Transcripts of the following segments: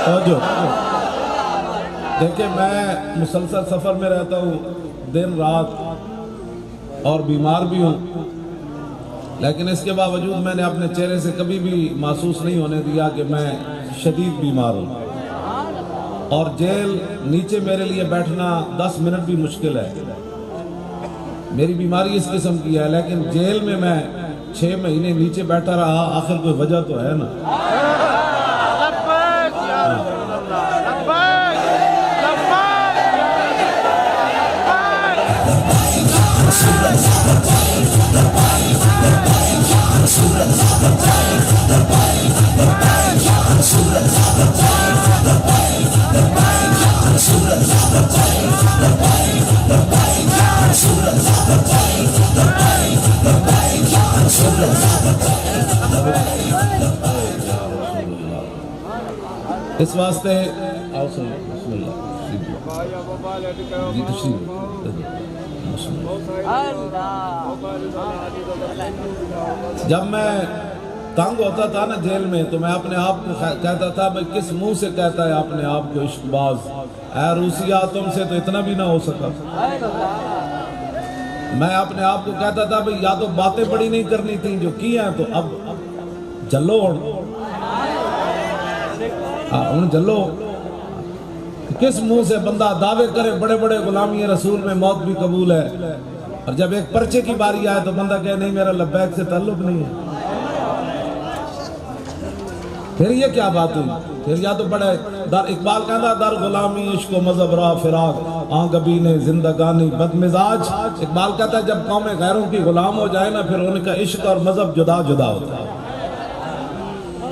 توجہ دیکھیں، میں مسلسل سفر میں رہتا ہوں دن رات اور بیمار بھی ہوں، لیکن اس کے باوجود میں نے اپنے چہرے سے کبھی بھی محسوس نہیں ہونے دیا کہ میں شدید بیمار ہوں، اور جیل نیچے میرے لیے بیٹھنا 10 منٹ بھی مشکل ہے۔ میری بیماری اس قسم کی ہے، لیکن جیل میں 6 مہینے نیچے بیٹھا رہا، آخر کوئی وجہ تو ہے نا۔ اس واسطے بسم اللہ جی تشریف جب میں تنگ ہوتا تھا نا جیل میں تو میں اپنے آپ کو کہتا تھا بھائی کس منہ سے کہتا ہے اپنے آپ کو عشق باز، اے روسیہ تم سے تو اتنا بھی نہ ہو سکا۔ میں اپنے آپ کو کہتا تھا بھئی یا تو باتیں بڑی نہیں کرنی تھیں جو کی ہیں، تو اب جلو جلو کس منہ سے بندہ دعوے کرے بڑے بڑے غلامی رسول میں موت بھی قبول ہے، اور جب ایک پرچے کی باری آئے تو بندہ کہے نہیں میرا لبیک سے تعلق نہیں ہے۔ پھر یہ کیا بات ہوئی؟ پھر یا تو بڑے در اقبال کہتا در غلامی عشق و مذہب را فراق آنگبین زندگانی بد مزاج۔ اقبال کہتا ہے جب قوم غیروں کی غلام ہو جائے نا پھر ان کا عشق اور مذہب جدا جدا ہوتا ہے،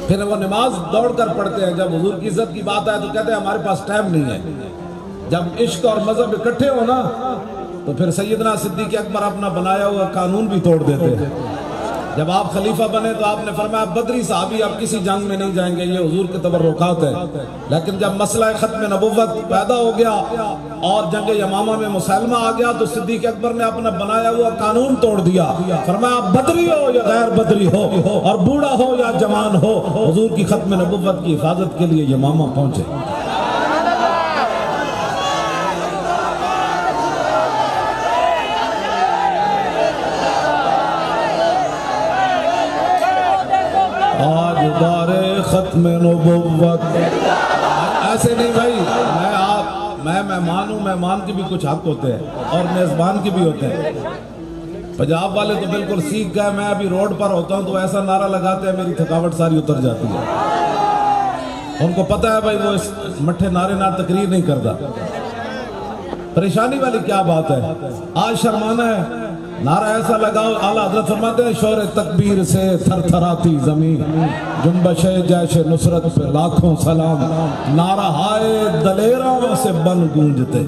پھر وہ نماز دوڑ کر پڑھتے ہیں، جب حضور کی عزت کی بات آئے تو کہتے ہیں ہمارے پاس ٹائم نہیں ہے۔ جب عشق اور مذہب اکٹھے ہو نا تو پھر سیدنا صدیق اکبر اپنا بنایا ہوا قانون بھی توڑ دیتے ہیں۔ جب آپ خلیفہ بنے تو آپ نے فرمایا بدری صحابی اب کسی جنگ میں نہیں جائیں گے، یہ حضور کے تبرکات ہیں۔ لیکن جب مسئلہ ختم نبوت پیدا ہو گیا اور جنگ یمامہ میں مسلمہ آ گیا تو صدیق اکبر نے اپنا بنایا ہوا قانون توڑ دیا، فرمایا بدری ہو یا غیر بدری ہو اور بوڑھا ہو یا جوان ہو، حضور کی ختم نبوت کی حفاظت کے لیے یمامہ پہنچے۔ دار ختم نبوت ایسے نہیں بھائی، میں مہمان ہوں، مہمان کے بھی کچھ حق ہوتے ہیں اور میزبان کے بھی ہوتے ہیں۔ پنجاب والے تو بالکل سیکھ گئے، میں ابھی روڈ پر ہوتا ہوں تو ایسا نعرہ لگاتے ہیں میری تھکاوٹ ساری اتر جاتی ہے۔ ان کو پتہ ہے بھائی وہ اس مٹھے نعرے نہ تقریر نہیں کرتا۔ پریشانی والی کیا بات ہے؟ آج شرمانا ہے، نعرہ ایسا لگاؤ، اعلیٰ حضرت فرماتے ہیں شور تکبیر سے تھر تھراتی زمین، جنبش جیش نصرت پہ لاکھوں سلام، نعرہ ہائے دلیراں سے بن گونجتے۔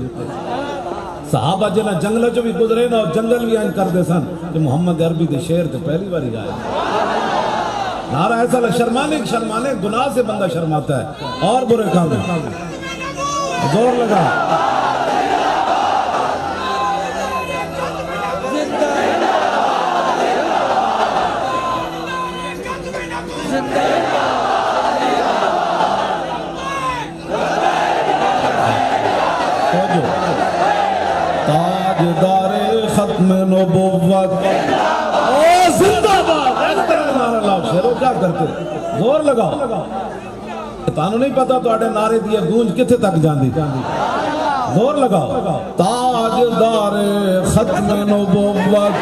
صحابہ جنہ جنگل جو بھی گزرے نا اور جنگل بھی آئیں کر دے سن کہ محمد عربی دے شیر تھے پہلی باری آئے۔ نعرہ ایسا شرمانے گناہ سے بندہ شرماتا ہے اور برے کام ہے۔ زور لگا تاجدار ختم نبوت زندہ باد، شیرو کیا کرتے زور لگاؤ، تانوں نہیں پتا تو نعرے دیا گونج کتنے تک جاندی، زور لگاؤ تاجدار ختم نبوت۔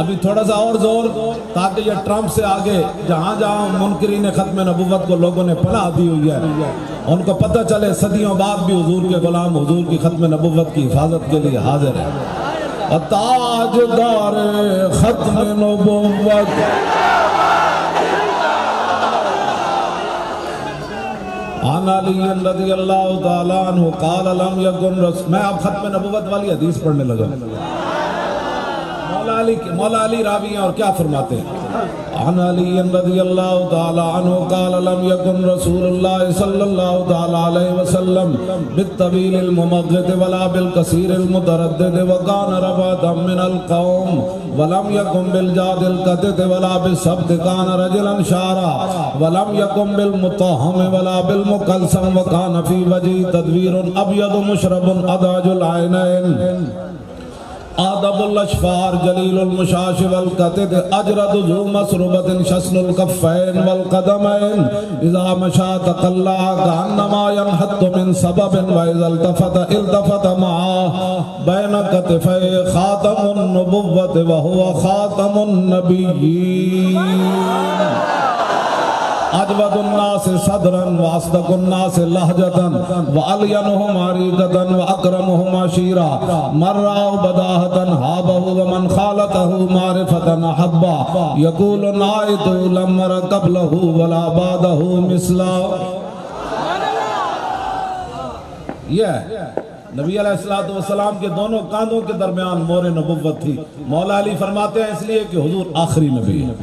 ابھی تھوڑا سا اور زور تاکہ یہ ٹرمپ سے آگے جہاں جہاں منکرین ختم نبوت کو لوگوں نے پناہ دی ہوئی ہے ان کو پتہ چلے صدیوں بعد بھی حضور کے غلام حضور کی ختم نبوت کی حفاظت کے لیے حاضر ہے۔ تاجدار ختم نبوت عن علی رضی اللہ تعالیٰ عنہ قال لم یکن رسول، میں اب ختم نبوت والی حدیث پڑھنے لگا۔ مولا علی راوی ہیں اور کیا فرماتے ہیں؟ عن علی رضی اللہ تعالی عنہ قال لم يكن رسول اللہ صلی اللہ تعالی علیہ وسلم بالطویل الممغط ولا بالقصیر المتردد وكان رفعة من القوم ولم يكن بالجاد القتت ولا بالسبت كان رجلا شعرا ولم يكن بالمطهم ولا بالمقلسم وكان في وجهه تدوير ابيض مشرب اداج العينين آدب الاشفار جلیل المشاش والقتد اجرد ذو مسربت شسن الكفین والقدمین اذا مشا تقلع کانما ينحط من سبب واذا التفت معه بین کتفی خاتم النبوت وهو خاتم النبیین اجود الناس صدرا واصدق الناس لهجة وألينهم عريقة وأكرمهم عشيرا من رأى بداهة هابه ومن خالته معرفة أحبا يقول نائت لم أر قبله ولا بعده مثلا. یہ نبی علیہ السلام کے دونوں کاندھوں کے درمیان مور نبوت تھی. مولا علی فرماتے ہیں اس لیے کہ حضور آخری نبی ہے.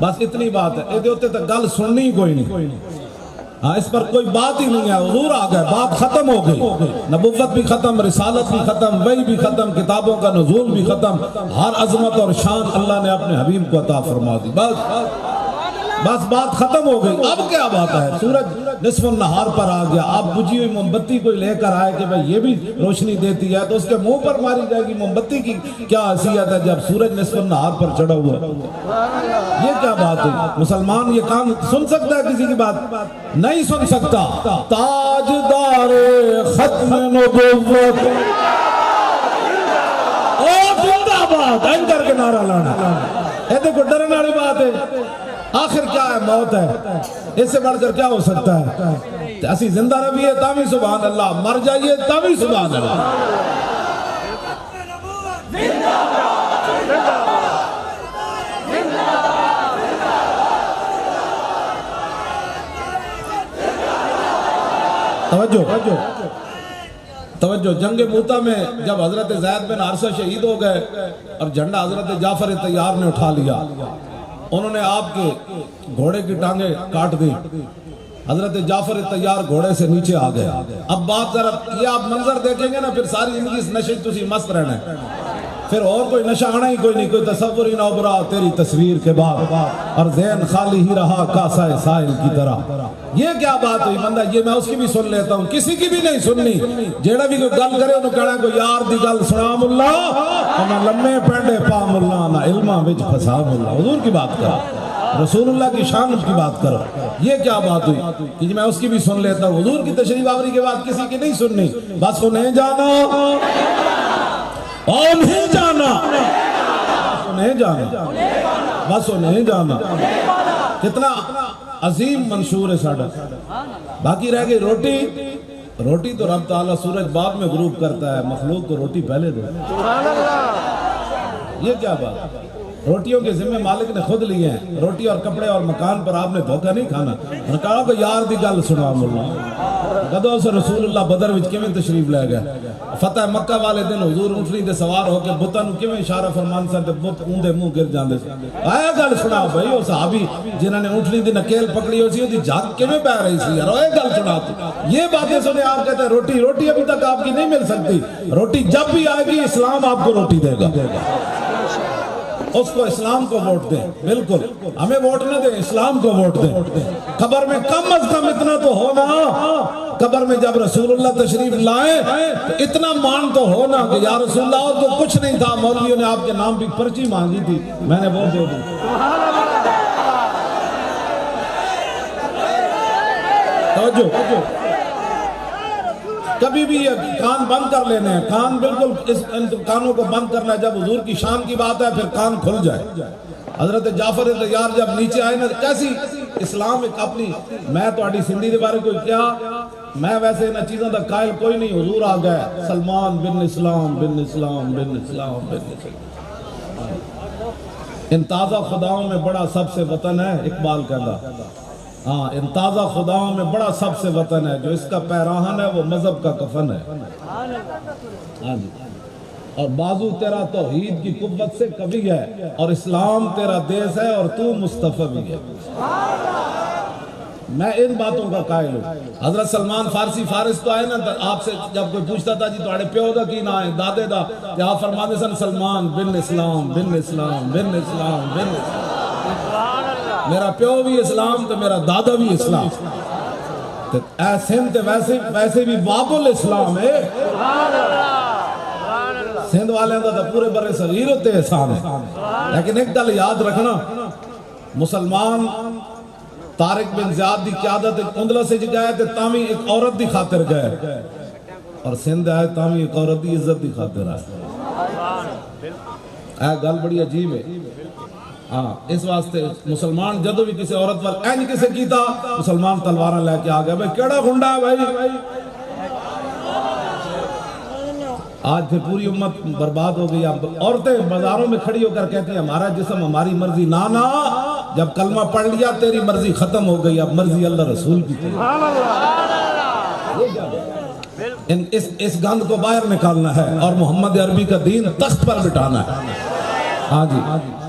بس اتنی بات ہے. یہ ہوتے تو گل سننی کوئی نہیں. ہاں اس پر کوئی بات ہی نہیں ہے. حضور آ گئے, بات ختم ہو گئی. نبوت بھی ختم, رسالت بھی ختم, وحی بھی ختم, کتابوں کا نزول بھی ختم. ہر عظمت اور شان اللہ نے اپنے حبیب کو عطا فرما دی. بس بات ختم ہو گئی. اب کیا بات ہے؟ سورج نصف النہار پر آ گیا. اب بجھی ہوئی موم بتی کوئی لے کر آئے کہ بھئی یہ بھی روشنی دیتی ہے, تو اس کے منہ پر ماری جائے گی. موم بتی کی کیا حیثیت ہے جب سورج نصف النہار پر چڑھا ہوا ہے؟ یہ کیا بات ہے؟ مسلمان یہ کام سن سکتا ہے کسی کی بات؟ نہیں سن سکتا. تاجدار ختم نبوت او زندہ باد این کر کے نعرہ لانا. یہ دیکھو ڈرنے والی بات ہے. آخر کیا ہے؟ موت ہے. اس سے بڑھ کر کیا ہو سکتا ہے؟ اسی زندہ رہیے تاوی سبحان اللہ, مر جائیے تاوی سبحان اللہ. توجہ. جنگ موتا میں جب حضرت زید بن حارثہ شہید ہو گئے اور جھنڈا حضرت جعفر طیار نے اٹھا لیا, انہوں نے آپ کے گھوڑے کی ٹانگیں کاٹ دی. حضرت جعفر طیار گھوڑے سے نیچے آ گئے. اب بات ذرا یہ آپ منظر دیکھیں گے نا, پھر ساری زندگی اس نشے تسی مست رہنا ہے. پھر اور کوئی نشہ آنا ہی کوئی نہیں. کوئی تصور ہی نہ ابھرا تیری تصویر کے بعد, اور ذہن خالی ہی رہا کاسہ سائل کی طرح. یہ کیا بات ہوئی بندہ؟ یہ میں اس کی بھی سن لیتا ہوں, کسی کی بھی نہیں سننی. جیڑا بھی کوئی گل کرے انہوں کہنا کوئی یار دی گل سنا ملا, اور نہ لمے پینڈے پا ملا, نہ علمہ وچ پھسا ملا. حضور کی بات کرو, رسول اللہ کی شان کی بات کرو. یہ کیا بات ہوئی کہ میں اس کی بھی سن لیتا ہوں. حضور کی تشریف آوری کے بعد کسی کی نہیں سننی. بس وہ نہیں جانا اور نہیں جانا, نہیں جانا, بس وہ نہیں جانا. کتنا عظیم منشور ہے ساڑھا. باقی رہ گئی روٹی. روٹی تو رب تعالیٰ سورج بعد میں غروب کرتا ہے, مخلوق کو روٹی پہلے دے. یہ کیا بات؟ روٹیوں کے ذمہ مالک نے خود لیے ہیں. روٹی اور کپڑے اور مکان پر آپ نے دھوکہ نہیں کھانا. انہوں نے کہا کہ یار دی گل سنا ملا. کدوں سے رسول اللہ بدر وچ کیویں تشریف لے گئے؟ فتح مکہ والے دن حضور اونٹنی دے سوار ہو کے بتاں نوں کیویں اشارہ فرمان سن تے بت اوندے منہ گر جاندے سن. آیا گل سنا بھائی, او صحابی جنہاں نے اونٹنی دی نکیل پکڑی ہوئی سی اودی جھاگ کیویں پہ رہی سی یار, اے گل سنا. یہ باتیں سنے آپ کہتے ہیں روٹی. روٹی ابھی تک آپ کی نہیں مل سکتی. روٹی جب بھی آئے گی اسلام آپ کو روٹی دے گا. اس کو اسلام کو ووٹ دیں. بالکل ہمیں ووٹ نہ دیں, اسلام کو ووٹ دیں. قبر میں کم از کم اتنا تو ہونا, قبر میں جب رسول اللہ تشریف لائے تو اتنا مان تو ہونا کہ یا رسول اللہ, اور تو کچھ نہیں تھا, مولویوں نے آپ کے نام بھی پرچی مانگی تھی, میں نے وہ دے دی. توجہ. کبھی بھی یہ کان بند کر لینے ہیں. کان بالکل اس کانوں کو بند کرنا ہے. جب حضور کی شان کی بات ہے پھر کان کھل جائے. حضرت جعفر طیار جب نیچے آئے نا, کیسی اسلام ایک اپنی, میں تو اڈی سندھی دے بارے کوئی کیا, میں ویسے انہاں چیزوں دا قائل کوئی نہیں. حضور آ گئے, سلمان بن اسلام بن اسلام بن اسلام بن اسلام. ان تازہ خداؤں میں بڑا سب سے وطن ہے, اقبال کہتا. ہاں, ان تازہ خداؤں میں بڑا سب سے وطن ہے, جو اس کا پیراہن ہے وہ مذہب کا کفن ہے. اور بازو تیرا توحید کی قوت سے قوی ہے، اور اسلام تیرا دیس ہے، اور تو مصطفی بھی ہے۔ میں ان باتوں کا قائل ہوں۔ حضرت سلمان فارسی فارس تو آئے نا، آپ سے جب کوئی پوچھتا تھا جی تھوڑے پیو دا کی نہ ہے، دادے دا، کہ آپ فرماتے سن سلمان بن اسلام بن اسلام بن اسلام بن اسلام، میرا پیو بھی اسلام تو میرا دادا بھی اسلام، اے سندھ ویسے بھی باب الاسلام ہے۔ سندھ والے دا پورے برے صغیر ہوتے احسان ہے، لیکن ایک گل یاد رکھنا، مسلمان طارق بن زیاد دی قیادت اندلس سے گئے تھے، تاوی ایک عورت دی خاطر گئے، اور سندھ آئے تاوی ایک عورت دی عزت دی خاطر آئے۔ اے گل بڑی عجیب ہے۔ ہاں، اس واسطے مسلمان جدو بھی کسی عورت وال اینج کسے کیتا، مسلمان تلواراں لے کے آگئے، بھئی کیڑا گھنڈا ہے بھائی؟ آج پھر پوری امت برباد ہو گئی۔ عورتیں بازاروں میں کھڑی ہو کر کہتی ہیں ہمارا جسم ہماری مرضی، نانا جب کلمہ پڑھ لیا تیری مرضی ختم ہو گئی، اب مرضی اللہ رسول کی تھی۔ اس گند کو باہر نکالنا ہے اور محمد عربی کا دین تخت پر بٹھانا ہے۔ ہاں جی،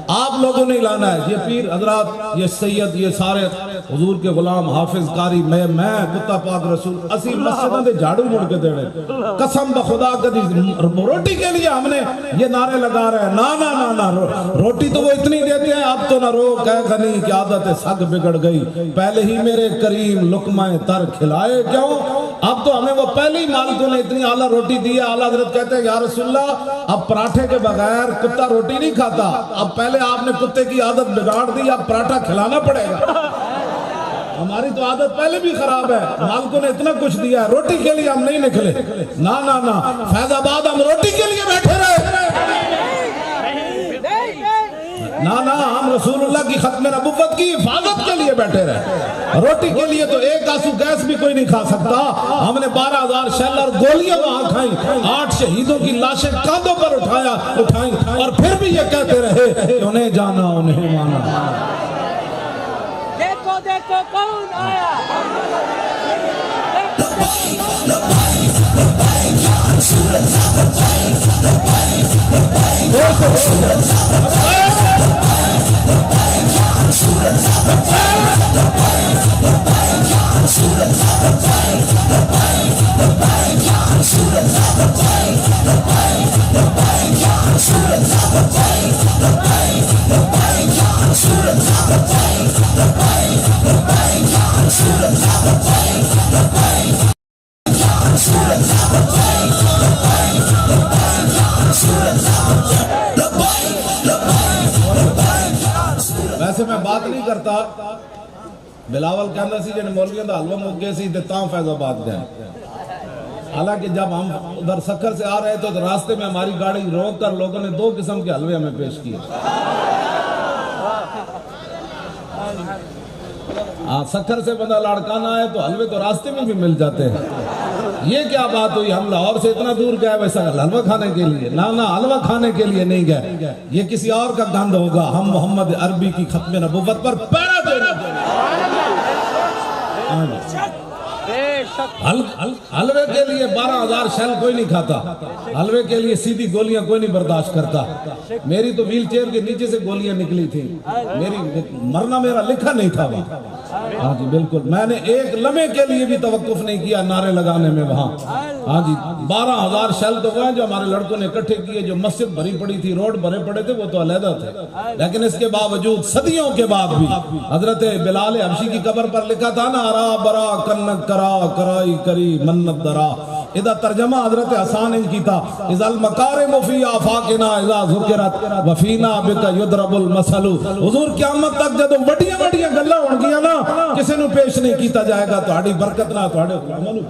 آپ لوگوں نے لانا ہے۔ یہ پیر حضرات، یہ سید، یہ سارے حضور کے غلام، حافظ قاری، میں کتا پاک رسول، اسی مسجدوں دے جھاڑو مڑ کے دے رہے، قسم بخدا کدی روٹی کے لیے ہم نے یہ نعرے لگا رہے ہیں، نا روٹی تو وہ اتنی دیتے ہیں، اب تو نہ روک ہے غنی کی عادت سگ بگڑ گئی، پہلے ہی میرے کریم لقمہ تر کھلائے کیوں؟ اب تو ہمیں وہ پہلے ہی مالکوں نے اتنی اعلیٰ روٹی دی ہے۔ اعلیٰ حضرت کہتے ہیں یا رسول اللہ اب پراٹھے کے بغیر کتا روٹی نہیں کھاتا، اب پہلے آپ نے کتے کی عادت بگاڑ دی، اب پراٹھا کھلانا پڑے گا۔ ہماری تو عادت پہلے بھی خراب ہے، مالکوں نے اتنا کچھ دیا ہے، روٹی کے لیے ہم نہیں نکلے، نا فیض آباد ہم روٹی کے لیے بیٹھے رہے، نا ہم رسول اللہ کی ختم نبوت کی حفاظت کے لیے بیٹھے رہے۔ روٹی کے لیے تو ایک آنسو گیس بھی کوئی نہیں کھا سکتا۔ ہم نے 12,000 شیل اور گولیاں وہاں کھائیں، 8 شہیدوں کی لاشیں کاندھوں پر اٹھائیں، اور پھر بھی یہ کہتے رہے کہ انہیں جانا انہیں مانا۔ دیکھو کون آیا۔ ویسے میں بات نہیں کرتا، بلاول کہنا سی جن مولویوں دا حلوہ مک گئے سی تے تاں فیض آباد گئے۔ حالانکہ جب ہم ادھر سکھر سے آ رہے تھے تو راستے میں ہماری گاڑی روک کر لوگوں نے 2 قسم کے حلوے ہمیں پیش کیے۔ سکھر سے بندہ لاڑکانہ آئے تو حلوے تو راستے میں بھی مل جاتے ہیں۔ یہ کیا بات ہوئی، ہم لاہور سے اتنا دور گئے ویسا حلوہ کھانے کے لیے؟ نا حلوہ کھانے کے لیے نہیں گئے، یہ کسی اور کا گند ہوگا۔ ہم محمد عربی کی ختم نبوت پر پیرا دینا۔ حلوے کے لیے 12,000 شیل کوئی نہیں کھاتا، حلوے کے لیے سیدھی گولیاں کوئی نہیں برداشت کرتا۔ میری تو ویل چیئر کے نیچے سے گولیاں نکلی تھی، مرنا میرا لکھا نہیں تھا وہاں۔ ہاں جی بالکل، میں نے ایک لمحے کے لیے بھی توقف نہیں کیا نعرے لگانے میں وہاں۔ ہاں جی 12,000 شیل تو وہ جو ہمارے لڑکوں نے اکٹھے کیے، جو مسجد بھری پڑی تھی، روڈ بھرے پڑے تھے، وہ تو علیحدہ تھے، لیکن اس کے باوجود صدیوں کے بعد بھی حضرت بلال حبشی کی قبر پر لکھا تھا نا، ارا برا کنک کرا کرائی کری منت درا۔ ادھا ترجمہ حضرت حسان انج کی تھا، اذا المکارم فی آفاقنا اذا ذکرت وفینا بک یضرب المثل۔ حضور قیامت تک جدوں بڑیاں بڑیاں گلاں ہون گیاں نا، کسی نو پیش نہیں کیتا جائے گا، تہاڈی برکت نہ تہاڈے غلاماں نو۔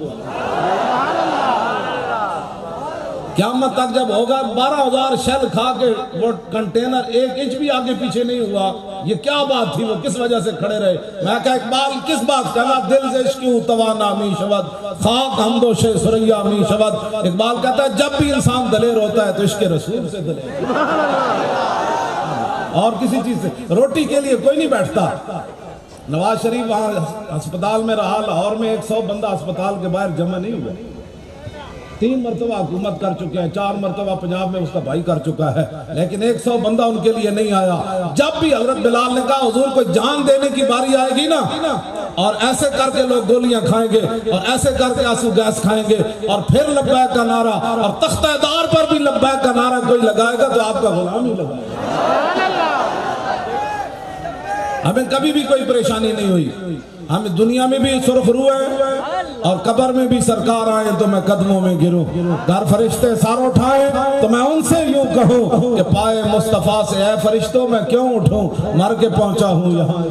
قیامت تک جب ہوگا 12,000 شیل کھا کے وہ کنٹینر 1 انچ بھی آگے پیچھے نہیں ہوا، یہ کیا بات تھی؟ وہ کس وجہ سے کھڑے رہے؟ میں کہا اقبال کس بات کہنا، دل سے عشقیوں توانا می شود خاک حمدوش سریا می شود۔ اقبال کہتا ہے جب بھی انسان دلیر ہوتا ہے تو عشق رسول سے دلیر، اور کسی چیز سے۔ روٹی کے لیے کوئی نہیں بیٹھتا۔ نواز شریف وہاں ہسپتال میں رہا، لاہور میں 100 بندہ ہسپتال کے باہر جمع نہیں ہوا، 3 مرتبہ حکومت کر چکے ہیں، 4 مرتبہ پنجاب میں اس کا بھائی کر چکا ہے، لیکن 100 بندہ ان کے لیے نہیں آیا۔ جب بھی حضرت بلال نے کہا حضور کو جان دینے کی باری آئے گی نا، اور ایسے کر کے لوگ گولیاں کھائیں گے اور ایسے کر کے آنسو گیس کھائیں گے، اور پھر لبیک کا نعرہ، اور تختہ دار پر بھی لبیک کا نعرہ کوئی لگائے گا تو آپ کا غلام ہی لگائے گا۔ ہمیں کبھی بھی کوئی پریشانی نہیں ہوئی، ہم دنیا میں بھی سرخ رو ہیں اور قبر میں بھی سرکار آئیں تو میں قدموں میں گروں، گھر فرشتے سار اٹھائیں تو میں ان سے یوں کہوں کہ پائے مصطفیٰ سے اے فرشتوں میں کیوں اٹھوں، مر کے پہنچا ہوں یہاں۔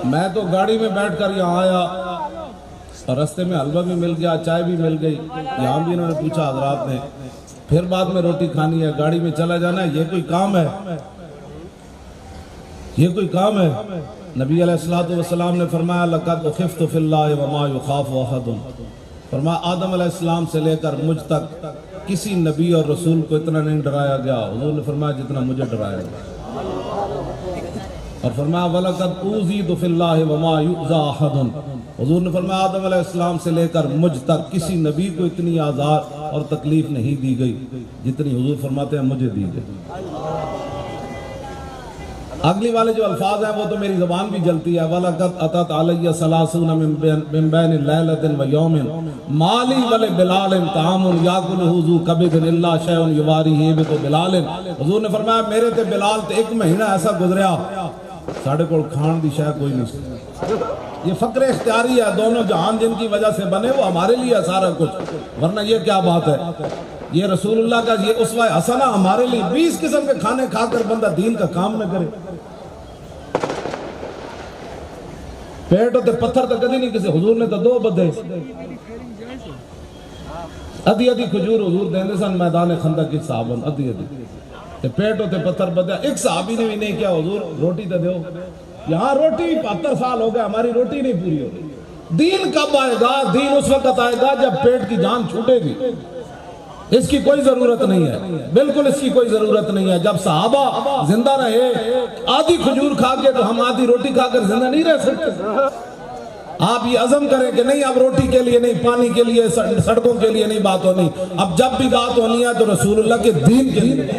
میں تو گاڑی میں بیٹھ کر یہاں آیا اور رستے میں حلوہ بھی مل گیا، چائے بھی مل گئی، یہاں بھی انہوں نے پوچھا حضرات نے، پھر بعد میں روٹی کھانی ہے، گاڑی میں چلا جانا ہے، یہ کوئی کام ہے؟ یہ کوئی کام ہے؟ نبی علیہ السلام نے فرمایا لَقَدْ خِفْتُ فِي اللَّهِ وَمَا يُخَافُ أَحَدٌ، فرمایا آدم علیہ السلام سے لے کر مجھ تک کسی نبی اور رسول کو اتنا نہیں ڈرایا گیا، حضور نے فرمایا جتنا مجھے ڈرایا گیا، اور فرمایا وَلَقَدْ أُوذِيتُ فِي اللَّهِ وَمَا يُؤْذَى أَحَدٌ، حضور نے فرمایا آدم علیہ السلام سے لے کر مجھ تک کسی نبی کو اتنی آزار اور تکلیف نہیں دی گئی جتنی حضور فرماتے ہیں مجھے دی گئی۔ اگلی والے جو الفاظ ہیں وہ تو میری زبان بھی جلتی ہے، وَلَقَدْ أَتَتْ عَلَيَّ ثَلَاثُونَ مِن بَيْنِ اللَّيْلَةٍ وَيَوْمٍ مَا لِي وَلِبِلَالٍ طَعَامٌ يَأْكُلُهُ ذُو كَبِدٍ إِلَّا شَيْءٌ يُوَارِيهِ بِهِ بِلَالٍ، حضور نے فرمایا میرے تے بلال تے 1 مہینہ ایسا گزریا ساڑھے کو کھان دی شے کوئی نہیں۔ یہ فقر اختیاری ہے، دونوں جہان جن کی وجہ سے بنے وہ ہمارے لیے ہے سارا کچھ، ورنہ یہ کیا بات ہے؟ یہ رسول اللہ کا یہ اسوہ حسنہ ہمارے لیے، 20 قسم کے کھانے کھا کر بندہ دین کا کام نہ کرے، پیٹ ہوتے پتھر تک کدی نہیں کسی، حضور نے تو 2 بدھے، ادھی ادھی کھجور حضور دیندے سن میدان خندق کی صحابن، ادھی ادھی پیٹ ہوتے پتھر بدھے، ایک صحابی نے بھی نہیں کیا حضور روٹی تو دیو، یہاں روٹی 72 سال ہو گئے ہماری روٹی نہیں پوری ہو رہی۔ دین کب آئے گا؟ دین اس وقت آئے گا جب پیٹ کی جان چھوٹے گی، اس کی کوئی ضرورت نہیں ہے، بالکل اس کی کوئی ضرورت نہیں ہے۔ جب صحابہ زندہ رہے آدھی کھجور کھا کے تو ہم آدھی روٹی کھا کر زندہ نہیں رہ سکتے۔ آپ یہ عزم کریں کہ نہیں اب روٹی کے لیے نہیں، پانی کے لیے، سڑکوں کے لیے نہیں بات ہونی، اب جب بھی بات ہونی ہے تو رسول اللہ کے دین کے لیے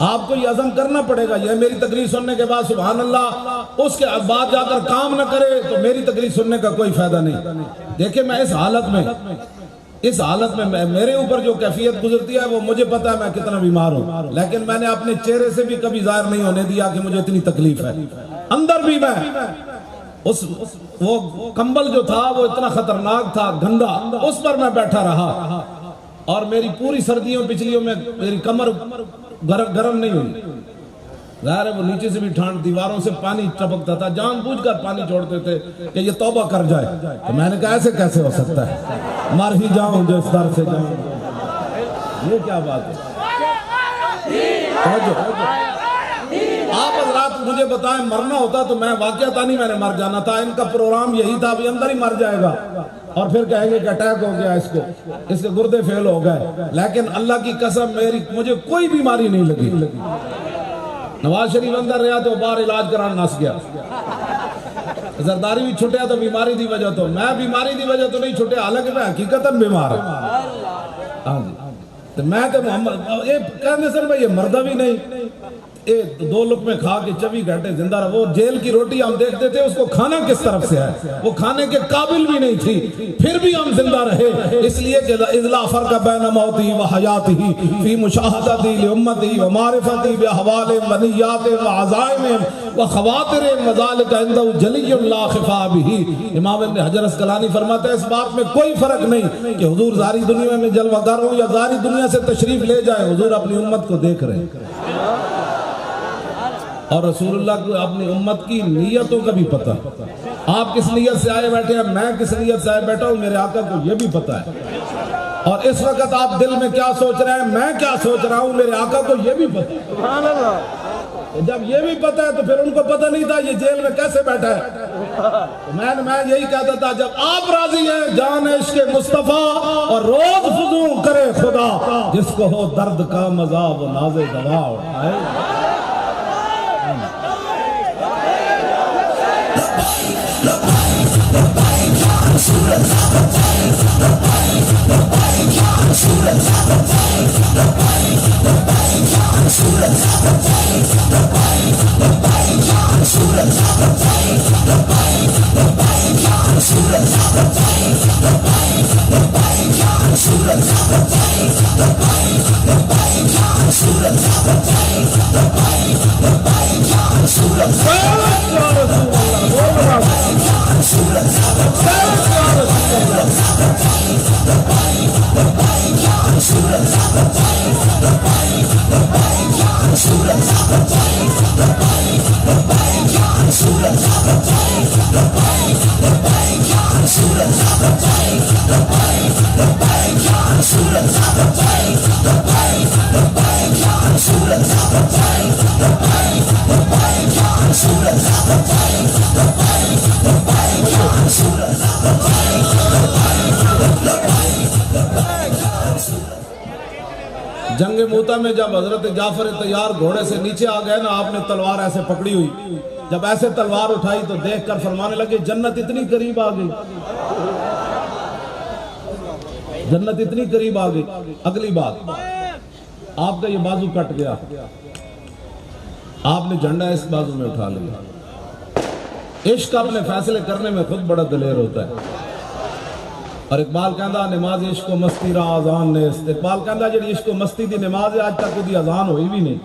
آپ کو یہ عزم کرنا پڑے گا۔ یہ میری تقریر سننے کے بعد سبحان اللہ اس کے بعد جا کر کام نہ کرے تو میری تقریر سننے کا کوئی فائدہ نہیں۔ دیکھیں میں اس حالت میں میرے اوپر جو کیفیت گزرتی ہے وہ مجھے پتا ہے میں کتنا بیمار ہوں، لیکن میں نے اپنے چہرے سے بھی کبھی ظاہر نہیں ہونے دیا کہ مجھے اتنی تکلیف ہے۔ اندر بھی میں وہ کمبل جو تھا وہ اتنا خطرناک تھا، گندا، اس پر میں بیٹھا رہا اور میری پوری سردیوں پچھلیوں میں میری کمر گرم نہیں ہوئی، ظاہر ہے وہ نیچے سے بھی ٹھنڈ، دیواروں سے پانی ٹپکتا تھا، جان بوجھ کر پانی چھوڑتے تھے کہ یہ توبہ کر جائے، تو میں نے کہا ایسے کیسے ہو سکتا ہے، مر ہی جاؤں جو اس در سے جاؤں، یہ کیا بات ہے؟ آپ حضرات مجھے بتائیں مرنا ہوتا تو میں واقعہ نہیں میں نے مر جانا تھا، ان کا پروگرام یہی تھا بھی اندر ہی مر جائے گا اور پھر کہیں گے کہ اٹیک ہو گیا اس کو، اس کے گردے فیل ہو گئے، لیکن اللہ کی قسم مجھے کوئی بیماری نہیں لگی۔ نواز شریف اندر رہا تو باہر علاج کرانا نس گیا، زرداری بھی چھٹیا تو بیماری دی وجہ تو، میں بیماری دی وجہ تو نہیں چھٹیا، حالانکہ میں حقیقتاً بیمار ہوں۔ میں تو محمد یہ کہنے سر میں یہ مردہ بھی نہیں، دو لقمے کھا کے 24 گھنٹے زندہ رہا. وہ جیل کی روٹی ہم دیکھتے تھے اس کو کھانا کس طرف سے ہے, وہ کھانے کے قابل بھی نہیں تھی, پھر بھی ہم زندہ رہے. اس لیے کہ اذلا فرق بین موتی و حیاتی فی مشاہدتی لامتی و معرفتی باحوال و نیات و عزائم و خواطر و ذلک عنده جلی لا خفا به. امام ابن حجر اسقلانی فرماتے ہیں اس بات میں کوئی فرق نہیں کہ حضور ظاہری دنیا میں جلوہ گر ہوں یا ظاہری دنیا سے تشریف لے جائیں, حضور اپنی امت کو دیکھ رہے ہیں. اور رسول اللہ کو اپنی امت کی نیتوں کا بھی پتہ. آپ کس نیت سے آئے بیٹھے ہیں, میں کس نیت سے آئے بیٹھا ہوں, میرے آقا کو یہ بھی پتہ ہے. اور اس وقت آپ دل میں کیا سوچ رہے ہیں, میں کیا سوچ رہا ہوں, میرے آقا کو یہ بھی پتہ ہے. سبحان اللہ. جب یہ بھی پتہ ہے تو پھر ان کو پتہ نہیں تھا یہ جیل میں کیسے بیٹھا ہے. میں یہی کہتا تھا جب آپ راضی ہیں جان عشق مصطفیٰ اور روز فضو کرے خدا, جس کو ہو درد کا مزہ وہ ناز دوا اٹھائے. جنگ موتا میں جب حضرت جعفر طیار گھوڑے سے نیچے آ گئے نا, آپ نے تلوار ایسے پکڑی ہوئی, جب ایسے تلوار اٹھائی تو دیکھ کر فرمانے لگے جنت اتنی قریب آ گئی, جنت اتنی قریب آ گئی. اگلی بات, آپ کا یہ بازو کٹ گیا, آپ نے جھنڈا اس بازو میں اٹھا لیا. عشق اپنے فیصلے کرنے میں خود بڑا دلیر ہوتا ہے. اور اقبال کہندا نماز عشق و مستی را آزان نیست. اقبال کہندا جڑی عشق و مستی دی نماز ہے آج تک کوئی اذان ہوئی بھی نہیں.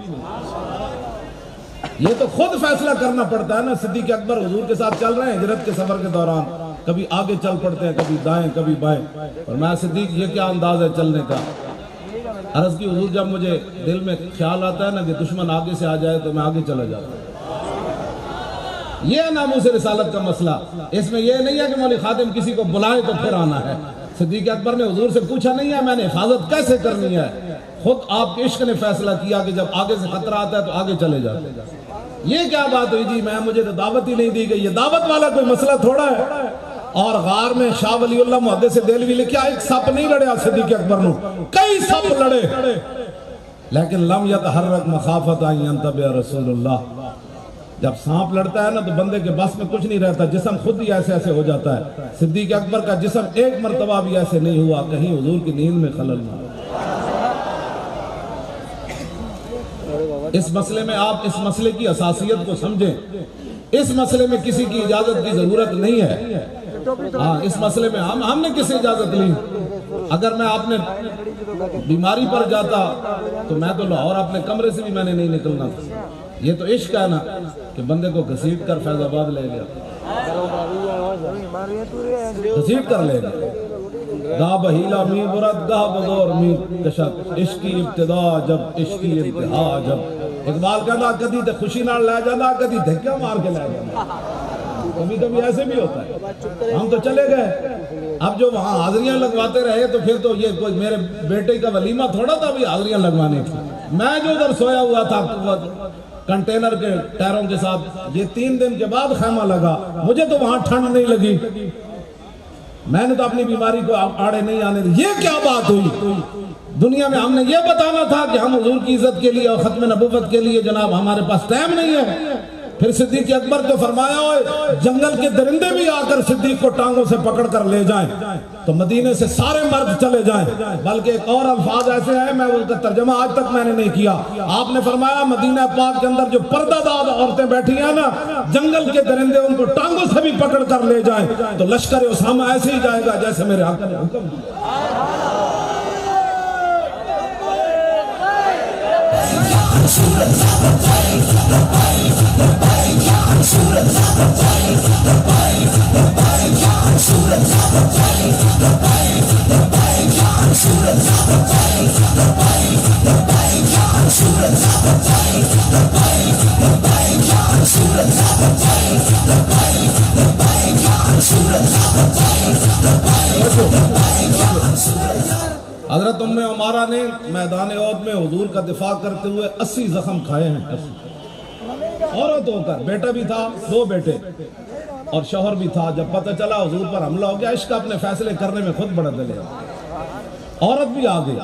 یہ تو خود فیصلہ کرنا پڑتا ہے نا. صدیق اکبر حضور کے ساتھ چل رہے ہیں ہجرت کے سفر کے دوران, کبھی آگے چل پڑتے ہیں, کبھی دائیں کبھی بائیں. اور میں صدیق یہ کیا انداز ہے چلنے کا. عرض کی حضور جب مجھے دل میں خیال آتا ہے نا کہ دشمن آگے سے آ جائے تو میں آگے چلا جاتا ہوں. یہ ناموس رسالت کا مسئلہ. اس میں یہ نہیں ہے کہ مولوی خادم کسی کو بلائے تو پھر آنا ہے. صدیق اکبر نے حضور سے پوچھا نہیں ہے میں نے حفاظت کیسے کرنی ہے, خود آپ کے عشق نے فیصلہ کیا کہ جب آگے سے خطرہ آتا ہے تو آگے چلے جاتے. یہ کیا بات ہوئی جی, مجھے تو دعوت ہی نہیں دی گئی. یہ دعوت والا کوئی مسئلہ تھوڑا ہے. اور غار میں شاہ ولی اللہ محدث دہلوی لکھا ایک سپ نہیں لڑیا صدیق اکبر نو, کئی سپ لڑے, لیکن لم یتحرک مخافت ان ینتبہ رسول اللہ. جب سانپ لڑتا ہے نا تو بندے کے بس میں کچھ نہیں رہتا, جسم خود ہی ایسے ایسے ہو جاتا ہے. صدیق اکبر کا جسم ایک مرتبہ بھی ایسے نہیں ہوا کہیں حضور کی نیند میں خلل نہ. اس مسئلے میں آپ اس مسئلے کی اساسیت کو سمجھیں. اس مسئلے میں کسی کی اجازت کی ضرورت نہیں ہے. ہاں اس مسئلے میں ہم نے کسی اجازت لی. اگر میں آپ نے بیماری پر جاتا تو میں تو لاہور اپنے کمرے سے بھی میں نے نہیں نکلنا تھا. یہ تو عشق ہے نا کہ بندے کو گھسیٹ کر فیض آباد لے گیا, گھسیٹ کر لے گیا. گاہ بہیلا می برد گاہ بزور می کشت, عشق کی ابتدا جب عشق کی انتہا جب. اقبال کہنا کدی تے خوشی نال لے جانا, کدی دھکا مار کے لے جانا. کبھی کبھی ایسے بھی ہوتا ہے. ہم تو چلے گئے, اب جو وہاں حاضریاں لگواتے رہے تو پھر تو یہ کوئی میرے بیٹے کا ولیمہ تھوڑا تھا بھی حاضریاں لگوانے کی. میں جو ادھر سویا ہوا تھا کنٹینر کے ٹائروں کے ساتھ, یہ 3 دن کے بعد خیمہ لگا, مجھے تو وہاں ٹھنڈ نہیں لگی. میں نے تو اپنی بیماری کو آڑے نہیں آنے دی. یہ کیا بات ہوئی دنیا میں؟ ہم نے یہ بتانا تھا کہ ہم حضور کی عزت کے لیے اور ختم نبوت کے لیے جناب ہمارے پاس ٹائم نہیں ہے. پھر صدیق اکبر کو فرمایا ہوئے جنگل کے درندے بھی آ کر صدیق کو ٹانگوں سے پکڑ کر لے جائیں تو مدینے سے سارے مرد چلے جائیں. بلکہ ایک اور الفاظ ایسے ہیں میں ان کا ترجمہ آج تک میں نے نہیں کیا. آپ نے فرمایا مدینہ پاک کے اندر جو پردہ دار عورتیں بیٹھی ہیں نا جنگل کے درندے ان کو ٹانگوں سے بھی پکڑ کر لے جائیں تو لشکر اسامہ ایسے ہی جائے گا جیسے میرے آقا نے حکم دیا. حضرت ام عمارہ نے میدان احد میں حضور کا دفاع کرتے ہوئے 80 زخم کھائے ہیں. عورت ہو کر بیٹا بھی تھا 2 بیٹے اور شوہر بھی تھا. جب پتہ چلا حضور پر حملہ ہو گیا عشق اپنے فیصلے کرنے میں خود بڑا دلیر عورت بھی آ گئی.